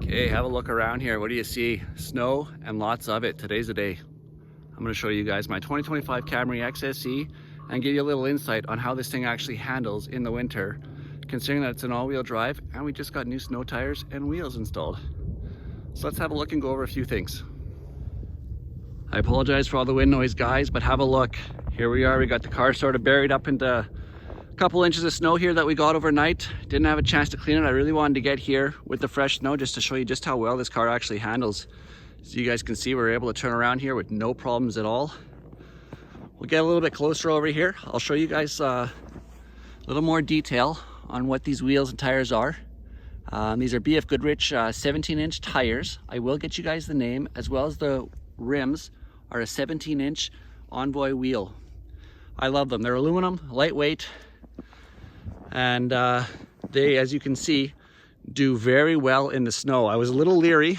Okay, have a look around here. What do you see? Snow and lots of it. Today's the day. I'm going to show you guys my 2025 Camry XSE and give you a little insight on how this thing actually handles in the winter, considering that it's an all-wheel drive and we just got new snow tires and wheels installed. So let's have a look and go over a few things. I apologize for all the wind noise, guys, but have a look. Here we are. We got the car sort of buried up into a couple inches of snow here that we got overnight. Didn't have a chance to clean it. I really wanted to get here with the fresh snow just to show you just how well this car actually handles. So you guys can see we're able to turn around here with no problems at all. We'll get a little bit closer over here. I'll show you guys a little more detail on what these wheels and tires are. These are BF Goodrich 17-inch tires. I will get you guys the name, as well as the rims are a 17-inch Envoy wheel. I love them. They're aluminum, lightweight, and they, as you can see, do very well in the snow. I was a little leery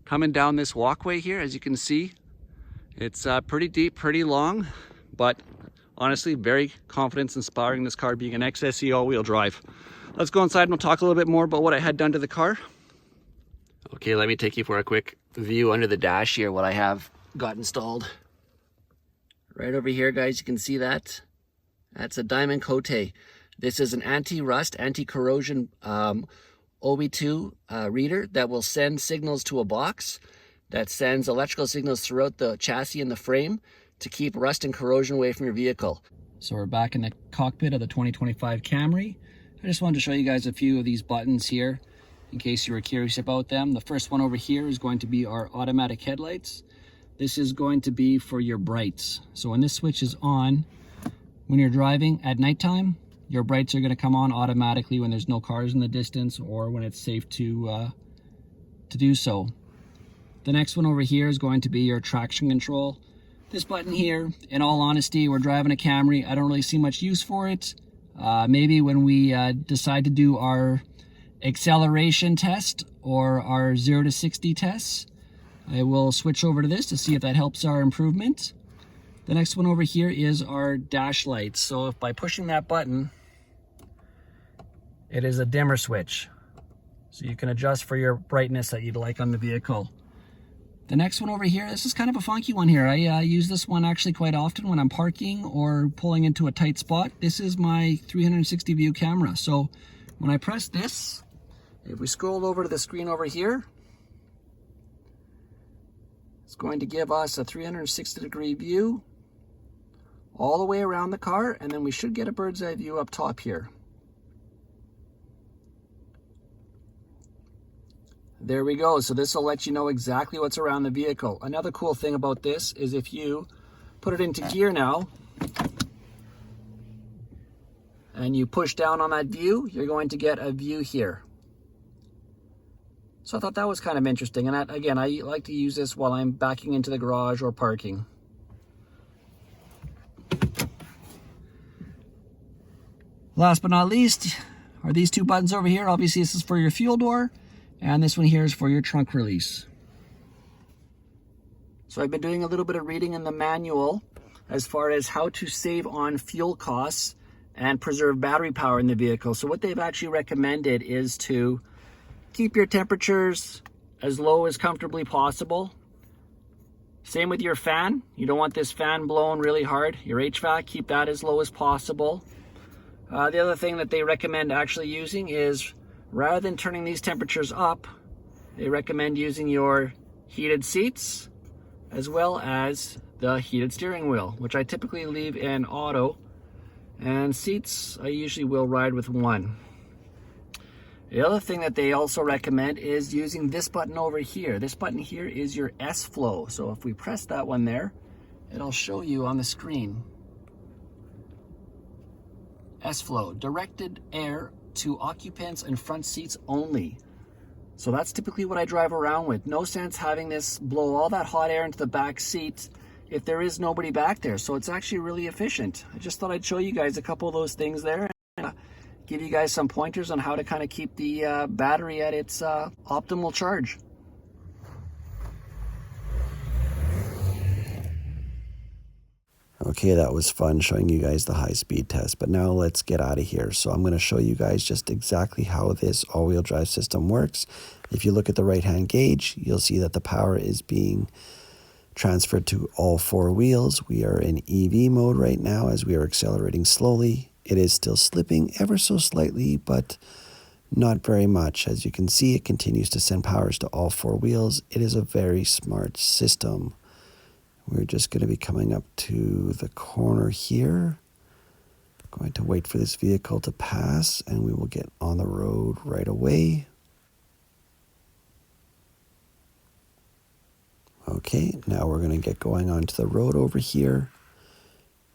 coming down this walkway here. As you can see, it's pretty deep, pretty long, but honestly, very confidence inspiring, this car being an XSE all-wheel drive. Let's go inside and we'll talk a little bit more about what I had done to the car. Okay, let me take you for a quick view under the dash here, what I have got installed. Right over here, guys, you can see that. That's a Diamond Cote. This is an anti-rust, anti-corrosion OB2 reader that will send signals to a box that sends electrical signals throughout the chassis and the frame to keep rust and corrosion away from your vehicle. So we're back in the cockpit of the 2025 Camry. I just wanted to show you guys a few of these buttons here in case you were curious about them. The first one over here is going to be our automatic headlights. This is going to be for your brights. So when this switch is on, when you're driving at nighttime, your brights are going to come on automatically when there's no cars in the distance or when it's safe to do so. The next one over here is going to be your traction control. This button here, in all honesty, we're driving a Camry. I don't really see much use for it. Maybe when we decide to do our acceleration test or our 0 to 60 tests, I will switch over to this to see if that helps our improvement. The next one over here is our dash lights. So if by pushing that button, it is a dimmer switch. So you can adjust for your brightness that you'd like on the vehicle. The next one over here, this is kind of a funky one here. I use this one actually quite often when I'm parking or pulling into a tight spot. This is my 360 view camera. So when I press this, if we scroll over to the screen over here, it's going to give us a 360-degree view all the way around the car, and then we should get a bird's eye view up top here. There we go. So this will let you know exactly what's around the vehicle. Another cool thing about this is if you put it into gear now and you push down on that view, you're going to get a view here. So I thought that was kind of interesting. And again, I like to use this while I'm backing into the garage or parking. Last but not least are these two buttons over here. Obviously, this is for your fuel door, and this one here is for your trunk release. So I've been doing a little bit of reading in the manual as far as how to save on fuel costs and preserve battery power in the vehicle. So what they've actually recommended is to keep your temperatures as low as comfortably possible. Same with your fan. You don't want this fan blowing really hard. Your HVAC, keep that as low as possible. The other thing that they recommend actually using is, rather than turning these temperatures up, they recommend using your heated seats as well as the heated steering wheel, which I typically leave in auto, and seats I usually will ride with one. The other thing that they also recommend is using this button over here. This button here is your S-Flow. So if we press that one there, it'll show you on the screen. S-Flow, directed air to occupants and front seats only. So that's typically what I drive around with. No sense having this blow all that hot air into the back seat if there is nobody back there. So it's actually really efficient. I just thought I'd show you guys a couple of those things there and give you guys some pointers on how to kind of keep the battery at its optimal charge. Okay, that was fun showing you guys the high-speed test, but now let's get out of here. So I'm going to show you guys just exactly how this all-wheel drive system works. If you look at the right-hand gauge, you'll see that the power is being transferred to all four wheels. We are in EV mode right now as we are accelerating slowly. It is still slipping ever so slightly, but not very much. As you can see, it continues to send powers to all four wheels. It is a very smart system. We're just going to be coming up to the corner here. Going to wait for this vehicle to pass, and we will get on the road right away. Okay, now we're going to get going onto the road over here.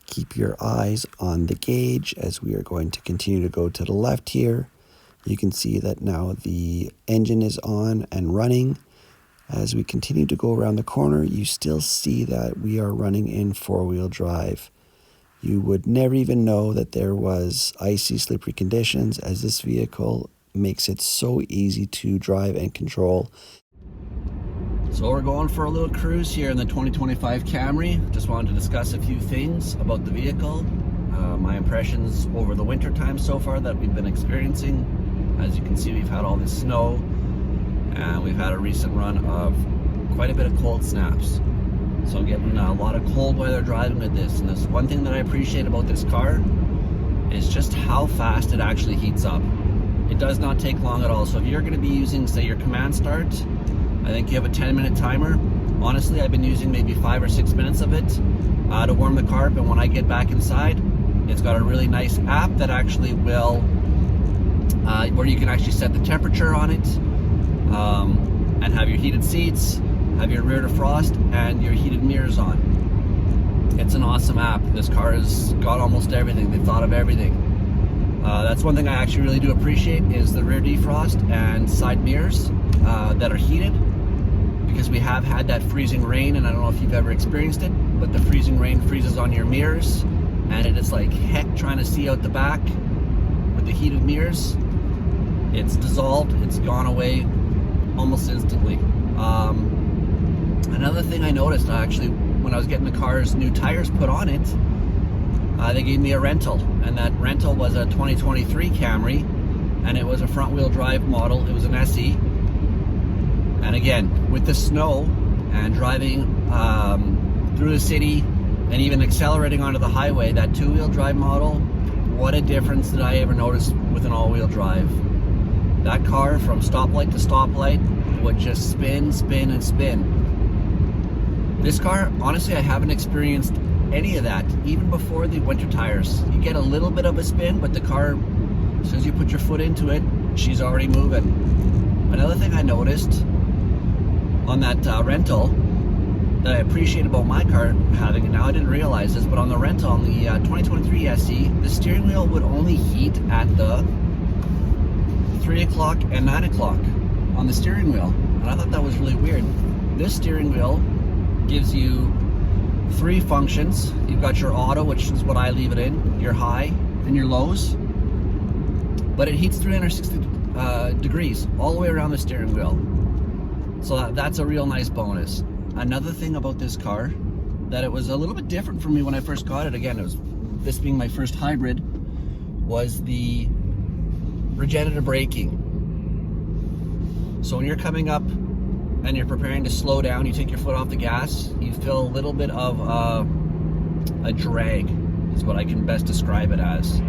Keep your eyes on the gauge as we are going to continue to go to the left here. You can see that now the engine is on and running. As we continue to go around the corner, you still see that we are running in four-wheel drive. You would never even know that there was icy, slippery conditions, as this vehicle makes it so easy to drive and control. So we're going for a little cruise here in the 2025 Camry. Just wanted to discuss a few things about the vehicle. My impressions over the winter time so far that we've been experiencing. As you can see, we've had all this snow. And we've had a recent run of quite a bit of cold snaps. So I'm getting a lot of cold weather driving with this. And there's one thing that I appreciate about this car is just how fast it actually heats up. It does not take long at all. So if you're going to be using, say, your command start, I think you have a 10-minute timer. Honestly, I've been using maybe 5 or 6 minutes of it to warm the car up. And when I get back inside, it's got a really nice app that actually will, where you can actually set the temperature on it. And have your heated seats, have your rear defrost, and your heated mirrors on. It's an awesome app. This car has got almost everything. They've thought of everything. That's one thing I actually really do appreciate is the rear defrost and side mirrors that are heated, because we have had that freezing rain, and I don't know if you've ever experienced it, but the freezing rain freezes on your mirrors, and it is like heck trying to see out the back with the heated mirrors. It's dissolved, it's gone away almost instantly. Another thing I noticed actually when I was getting the car's new tires put on it, they gave me a rental, and that rental was a 2023 Camry, and it was a front wheel drive model. It was an SE, and again with the snow and driving through the city and even accelerating onto the highway, that two-wheel drive model, what a difference did I ever notice with an all-wheel drive. That car from stoplight to stoplight would just spin, spin, and spin. This car, honestly, I haven't experienced any of that, even before the winter tires. You get a little bit of a spin, but the car, as soon as you put your foot into it, she's already moving. Another thing I noticed on that rental that I appreciate about my car having, and now I didn't realize this, but on the rental, on the 2023 SE, the steering wheel would only heat at the 3 o'clock and 9 o'clock on the steering wheel, and I thought that was really weird. This steering wheel gives you 3 functions. You've got your auto, which is what I leave it in, your high, and your lows, but it heats 360 degrees all the way around the steering wheel, so that's a real nice bonus. Another thing about this car that it was a little bit different for me when I first got it, again, it was this being my first hybrid, was the regenerative braking. So when you're coming up and you're preparing to slow down, you take your foot off the gas, you feel a little bit of a drag, is what I can best describe it as.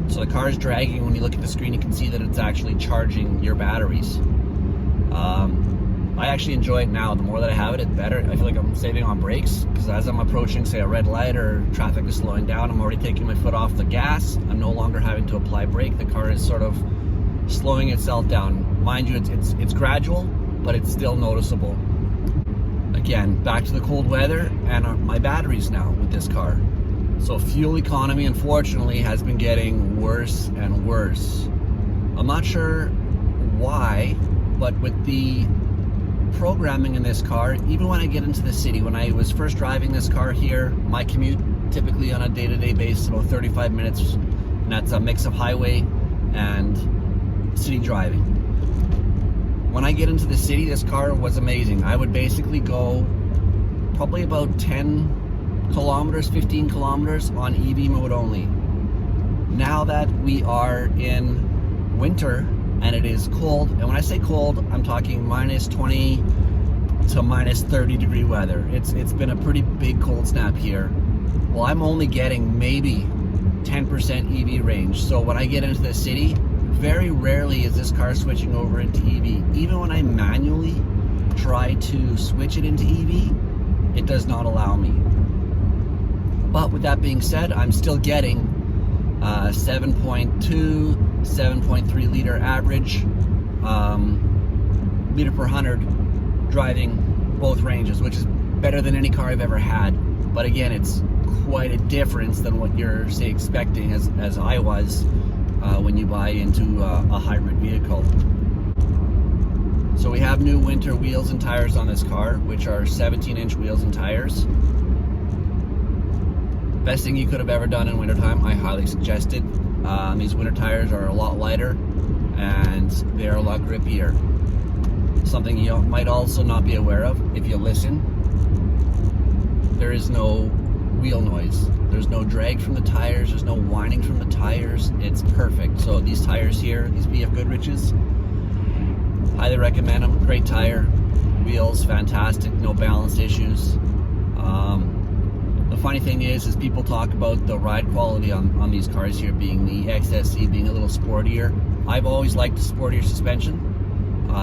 So the car is dragging. When you look at the screen, you can see that it's actually charging your batteries. I actually enjoy it now. The more that I have it, it's better. I feel like I'm saving on brakes, because as I'm approaching, say, a red light or traffic is slowing down, I'm already taking my foot off the gas. I'm no longer having to apply brake. The car is sort of slowing itself down. Mind you, it's gradual, but it's still noticeable. Again, back to the cold weather and my batteries now with this car. So fuel economy, unfortunately, has been getting worse and worse. I'm not sure why, but with the programming in this car, even when I get into the city, when I was first driving this car here, my commute typically on a day-to-day basis about 35 minutes, and that's a mix of highway and city driving. When I get into the city, this car was amazing. I would basically go probably about 10 kilometers, 15 kilometers on EV mode only. Now that we are in winter and it is cold, and when I say cold, I'm talking minus 20 to minus 30 degree weather. It's been a pretty big cold snap here. Well, I'm only getting maybe 10% EV range. So when I get into the city, very rarely is this car switching over into EV. Even when I manually try to switch it into EV, it does not allow me. But with that being said, I'm still getting 7.2, 7.3 liter average, liter per 100 driving both ranges, which is better than any car I've ever had. But again, it's quite a difference than what you're, say, expecting as I was when you buy into a hybrid vehicle. So we have new winter wheels and tires on this car, which are 17-inch wheels and tires. Best thing you could have ever done in wintertime, I highly suggest it. These winter tires are a lot lighter and they're a lot grippier. Something you might also not be aware of, if you listen, there is no wheel noise. There's no drag from the tires, there's no whining from the tires. It's perfect. So these tires here, these BF Goodrich's, highly recommend them. Great tire, wheels fantastic, no balance issues. The funny thing is people talk about the ride quality on these cars here, being the XSE being a little sportier. I've always liked the sportier suspension.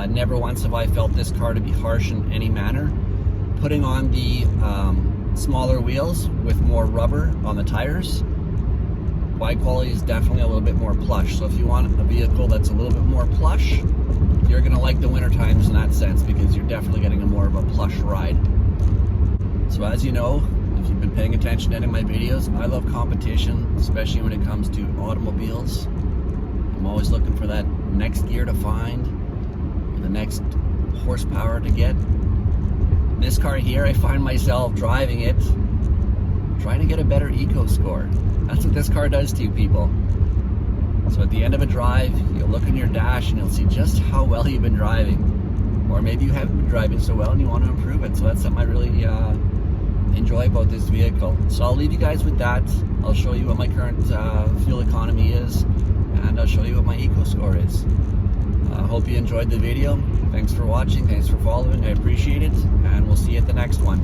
Never once have I felt this car to be harsh in any manner. Putting on the smaller wheels with more rubber on the tires, ride quality is definitely a little bit more plush. So if you want a vehicle that's a little bit more plush, you're gonna like the winter times in that sense, because you're definitely getting a more of a plush ride. So as you know, if you've been paying attention to any of my videos, I love competition, especially when it comes to automobiles. I'm always looking for that next gear to find, or the next horsepower to get. This car here, I find myself driving it, trying to get a better eco score. That's what this car does to you, people. So at the end of a drive, you'll look in your dash and you'll see just how well you've been driving. Or maybe you haven't been driving so well and you want to improve it. So that's something I really enjoy about this vehicle. So I'll leave you guys with that. I'll show you what my current fuel economy is, and I'll show you what my eco score is. I hope you enjoyed the video. Thanks for watching, thanks for following, I appreciate it, and we'll see you at the next one.